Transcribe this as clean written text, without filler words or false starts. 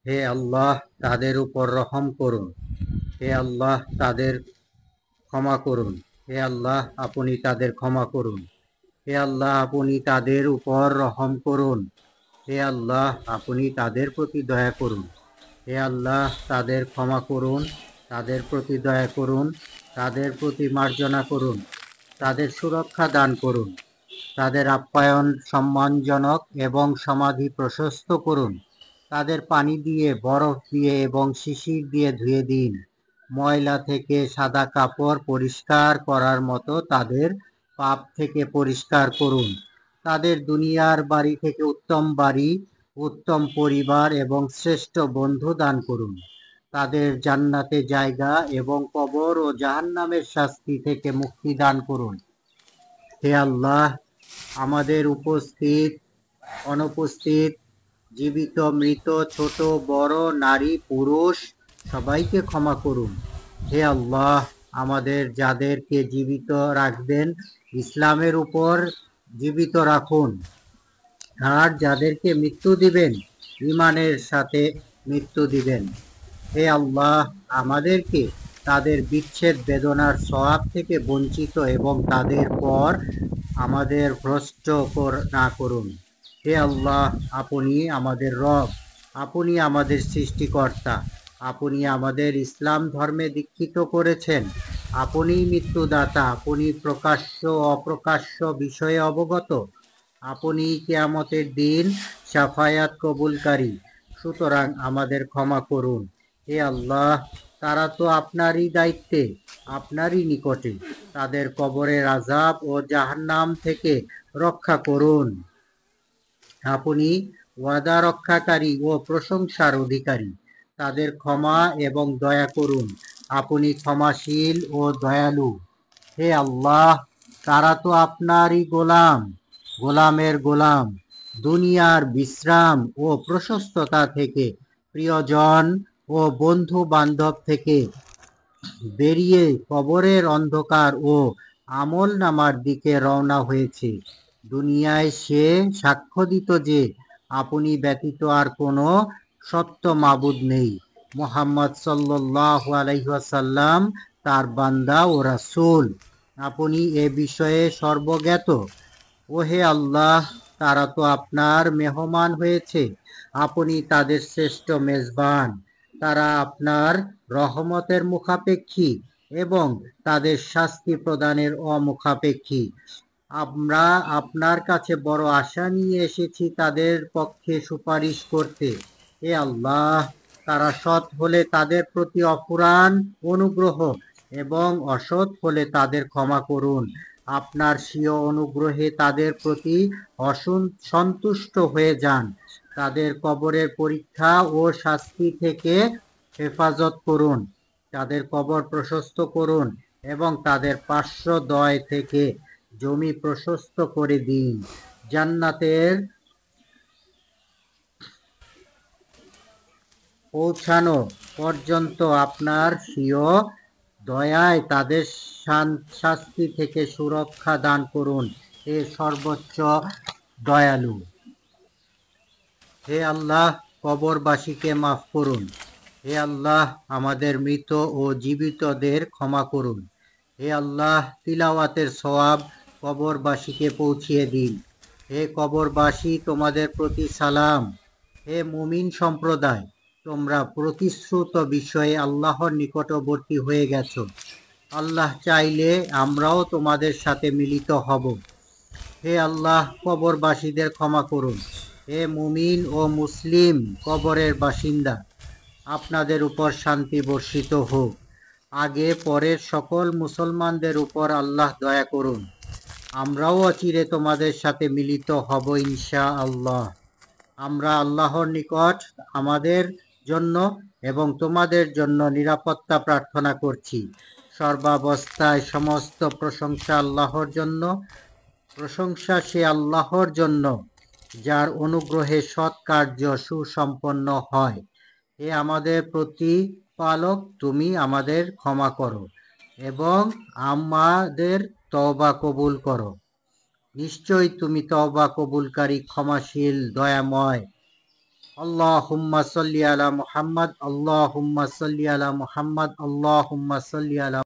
হে আল্লাহ, তাদের উপর রহম করুন। হে আল্লাহ, তাদের ক্ষমা করুন। হে আল্লাহ, আপনি তাদের ক্ষমা করুন। হে আল্লাহ, আপনি তাদের উপর রহম করুন। হে আল্লাহ, আপনি তাদের প্রতি দয়া করুন। হে আল্লাহ, তাদের ক্ষমা করুন, তাদের প্রতি দয়া করুন, তাদের প্রতি মার্জনা করুন, তাদের সুরক্ষা দান করুন, তাদের আপ্যায়ন সম্মানজনক এবং সমাধি প্রশস্ত করুন। তাদের পানি দিয়ে, বরফ দিয়ে এবং শিশির দিয়ে ধুয়ে দিন। ময়লা থেকে সাদা কাপড় পরিষ্কার করার মতো তাদের পাপ থেকে পরিষ্কার করুন। তাদের দুনিয়ার বাড়ি থেকে উত্তম বাড়ি, উত্তম পরিবার এবং শ্রেষ্ঠ বন্ধু দান করুন। তাদের জান্নাতে জায়গা এবং কবর ও জাহান্নামের শাস্তি থেকে মুক্তি দান করুন। হে আল্লাহ, আমাদের উপস্থিত, অনুপস্থিত, জীবিত, মৃত, ছোট, বড়, নারী, পুরুষ সবাইকে ক্ষমা করুন। হে আল্লাহ, আমাদের যাদেরকে জীবিত রাখবেন ইসলামের উপর জীবিত রাখুন, আর যাদেরকে মৃত্যু দিবেন ঈমানের সাথে মৃত্যু দিবেন। হে আল্লাহ, আমাদেরকে তাদের বিচ্ছেদ বেদনার সওয়াব থেকে বঞ্চিত এবং তাদের পর আমাদের ভ্রষ্ট না করুন। হে আল্লাহ, আপনি আমাদের রব, আপনি আমাদের সৃষ্টিকর্তা, আপনি আমাদের ইসলাম ধর্মে দীক্ষিত করেছেন। আপনি মৃত্যুদাতা, আপনি প্রকাশ্য অপ্রকাশ্য বিষয়ে অবগত, আপনি কিয়ামতের দিন শাফায়াত কবুলকারী। সুতরাং আমাদের ক্ষমা করুন। হে আল্লাহ, তারা তো আপনারই দায়িত্বে, আপনারই নিকটে। তাদের কবরের আযাব ও জাহান্নাম থেকে রক্ষা করুন। আপনি ওয়াদা রক্ষাকারী ও প্রশংসার অধিকারী। তাদের ক্ষমা এবং দয়া করুন। আপনি ক্ষমাশীল ও দয়ালু। হে আল্লাহ, তারা তো আপনারই গোলাম, গোলামের গোলাম। দুনিয়ার বিশ্রাম ও প্রশস্ততা থেকে, প্রিয়জন ও বন্ধু বান্ধব থেকে বেরিয়ে কবরের অন্ধকার ও আমলনামার দিকে রওনা হয়েছে। দুনিয়ায় সে সাক্ষ্য দিত যে আপনি ব্যতীত আর কোনো সত্য মাবুদ নেই। মুহাম্মদ সাল্লাল্লাহু আলাইহি ওয়াসাল্লাম তার বান্দা ও রাসূল। আপনি এ বিষয়ে সর্বজ্ঞাত। ওহে আল্লাহ, তারা তো আপনার মেহমান হয়েছে, আপনি তাদের শ্রেষ্ঠ মেজবান। তারা আপনার রহমতের মুখাপেক্ষী এবং তাদের শাস্তি প্রদানের অমুখাপেক্ষী। আমরা আপনার কাছে বড় আশা নিয়ে এসেছি তাদের পক্ষে সুপারিশ করতে। হে আল্লাহ, তারা সৎ হলে তাদের প্রতি অফুরান অনুগ্রহ এবং অসৎ হলে তাদের ক্ষমা করুন। আপনার স্বীয় অনুগ্রহে তাদের প্রতি সন্তুষ্ট হয়ে যান। তাদের কবরের পরীক্ষা ও শাস্তি থেকে হেফাজত করুন। তাদের কবর প্রশস্ত করুন এবং তাদের পার্শ্বদ্বয় থেকে জমি প্রশস্ত করে দিন। জান্নাতের পৌঁছানো পর্যন্ত আপনার স্বীয় দয়ায় তাদের শাস্তি থেকে সুরক্ষা দান করুন। হে সর্বোচ্চ দয়ালু। হে আল্লাহ, কবরবাসীকে মাফ করুন। হে আল্লাহ, আমাদের মৃত ও জীবিতদের ক্ষমা করুন। হে আল্লাহ, তিলাওয়াতের সওয়াব কবরবাসীকে পৌঁছিয়ে দিন। হে কবরবাসী, তোমাদের প্রতি সালাম। হে মুমিন সম্প্রদায়, তোমরা প্রতিশ্রুত বিষয়ে আল্লাহর নিকটবর্তী হয়ে গেছ। আল্লাহ চাইলে আমরাও তোমাদের সাথে মিলিত হব। হে আল্লাহ, কবরবাসীদের ক্ষমা করুন। হে মুমিন ও মুসলিম কবরের বাসিন্দা, আপনাদের উপর শান্তি বর্ষিত হোক। আগে পরের সকল মুসলমানদের উপর আল্লাহ দয়া করুন। আমরাও অচিরে তোমাদের সাথে মিলিত হব ইনশাআল্লাহ। আমরা আল্লাহর নিকট আমাদের জন্য এবং তোমাদের জন্য নিরাপত্তা প্রার্থনা করছি। সর্বাবস্থায় সমস্ত প্রশংসা আল্লাহর জন্য। প্রশংসা সে আল্লাহর জন্য যার অনুগ্রহে সৎ কার্য সুসম্পন্ন হয়। হে আমাদের প্রতিপালক, তুমি আমাদের ক্ষমা করো এবং আমাদের তওবা কবুল করো। নিশ্চয়ই তুমি তওবা কবুলকারী, ক্ষমাশীল, দয়াময়। আল্লাহুম্মা সাল্লি আলা মুহাম্মাদ, আল্লাহুম্মা সাল্লি আলা মুহাম্মাদ, আল্লাহুম্মা সাল্লি আলা